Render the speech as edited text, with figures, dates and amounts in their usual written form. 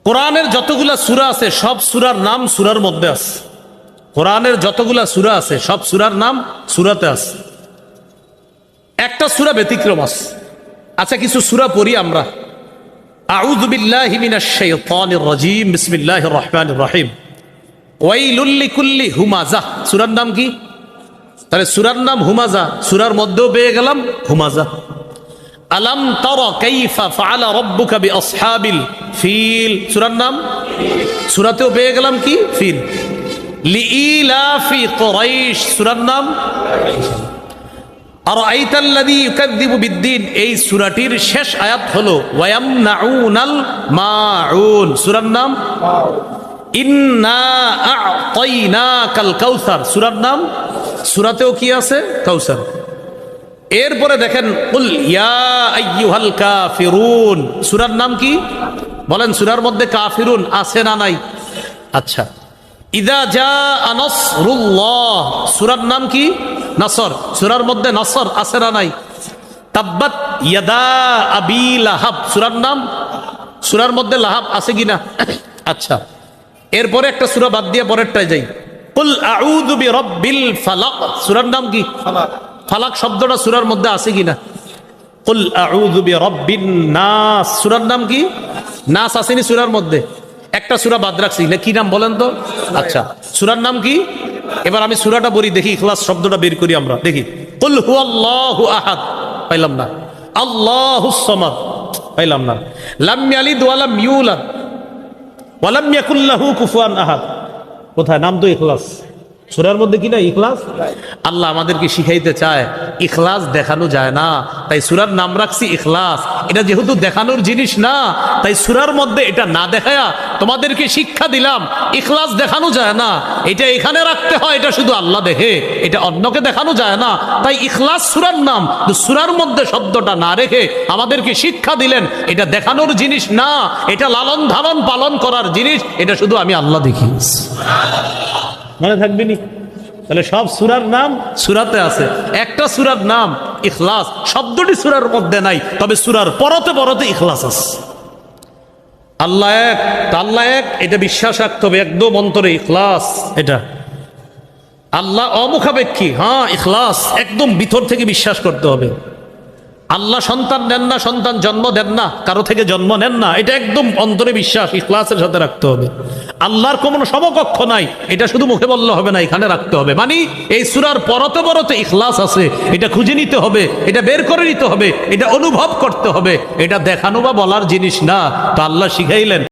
কোরআনের যতগুলা সূরা আছে সব সূরার নাম সূরার মধ্যে আছে। কোরআনের যতগুলা সূরা আছে সব সূরার নাম সূরাতে আছে। একটা সূরা ব্যতিক্রম আছে। আচ্ছা, কিছু সূরা পড়ি আমরা। আউযু বিল্লাহি মিনাশ শাইতানির রাজীম, বিসমিল্লাহির রহমানির রহিম। ওয়াইলুল লিকুল্লি হুমাযাহ। সূরার নাম কি? তাহলে সূরার নাম হুমাযা, সূরার মধ্যেও পেয়ে গেলাম হুমাযা। আলাম তারা কাইফা ফাআলা রাব্বুকা বিআসহাবিল ফিল, সূরার নাম, সূরাতেও পেয়ে গেলাম কি? ফিল। লিইলাফি কুরাইশ, সূরার নাম। আরাআইতাল্লাযী ইউকাযযিবু বিদ্দীন, এই সূরাটির শেষ আয়াত হলো ওয়ায়ামনাউনাল মাউন, সূরার নাম। ইন্না আ'তাইনাকাল কাউসার, সূরার নাম। সূরাতেও কি আছে? কাউসার। এরপরে দেখেন কুল ইয়া আইয়ুহাল কাফিরুন, সূরার নাম কি? বলেন, সূরার মধ্যে কাফিরুন আছে না নাই? আচ্ছা। ইযা জাআ নাসরুল্লাহ, সূরার নাম কি? নাসর। সূরার মধ্যে নাসর আছে না নাই? তাব্বাত ইয়াদা আবি লাহাব, সূরার নাম। সূরার মধ্যে লাহাব আছে কিনা? আচ্ছা। এরপরে একটা সূরা বাদ দিয়ে পরেরটায় যাই। কুল আউযু বিরাব্বিল ফালাক, সূরার নাম কি? ফালাক। ফালাক শব্দটা সূরার মধ্যে আছে কিনা? কুল আউযু বিরাব্বিন নাস, সূরার নাম কি? নাস আসেনি সূরার মধ্যে। একটা সূরা বাদ রাখছি, কি নাম বলেন তো? আচ্ছা, সূরার নাম কি? এবার আমি সূরাটা বলি, দেখি ইখলাস শব্দটা বের করি আমরা, দেখি। কুল হুয়াল্লাহু আহাদ, পাইলাম না। আল্লাহুস সামাদ, পাইলাম না। লাম ইয়ালিদ ওয়া লাম ইউলাদ ওয়া লাম ইয়াকুল লাহু কুফুয়ান আহাদ, কোথায়? নাম তো ইখলাস, সূরার মধ্যে কি না ইখলাস? আল্লাহ আমাদেরকে শিখাইতে চায় ইখলাস দেখানো যায় না, তাই সূরার নাম রাখছি ইখলাস। এটা যেহেতু দেখানোর জিনিস না, তাই সূরার মধ্যে এটা না দেখায়া তোমাদেরকে শিক্ষা দিলাম ইখলাস দেখানো যায় না, এটা এখানে রাখতে হয়, এটা শুধু আল্লাহ দেখে, এটা অন্যকে দেখানো যায় না। তাই ইখলাস সূরার নাম, সূরার মধ্যে শব্দটা না রেখে আমাদেরকে শিক্ষা দিলেন এটা দেখানোর জিনিস না, এটা লালন ধারণ পালন করার জিনিস, এটা শুধু আমি আল্লাহ দেখি। মনে থাকবে নি? তাহলে সব সূরার নাম সূরাতে আছে। একটা সূরার নাম ইখলাস, শব্দটি সূরার মধ্যে নাই, তবে সূরার পরতে পরতে ইখলাস আছে। আল্লাহ এক, আল্লাহ এক, এটা বিশ্বাস রাখতে হবে একদম অন্তরে। ইখলাস এটা আল্লাহ অমুখাপেক্ষী, হ্যাঁ ইখলাস একদম ভিতর থেকে বিশ্বাস করতে হবে। আল্লাহ সন্তান নেন না, সন্তান জন্ম দেন না, কারো থেকে জন্ম নেন না, এটা একদম অন্তরে বিশ্বাস ইখলাসের সাথে রাখতে হবে। আল্লাহর কোনো সমকক্ষ নাই, এটা শুধু মুখে বললে হবে না, এখানে রাখতে হবে। মানে এই সূরার পরতে পরতে ইখলাস আছে, এটা খুঁজে নিতে হবে, এটা বের করে নিতে হবে, এটা অনুভব করতে হবে। এটা দেখানো বা বলার জিনিস না, তো আল্লাহ শিখাইলেন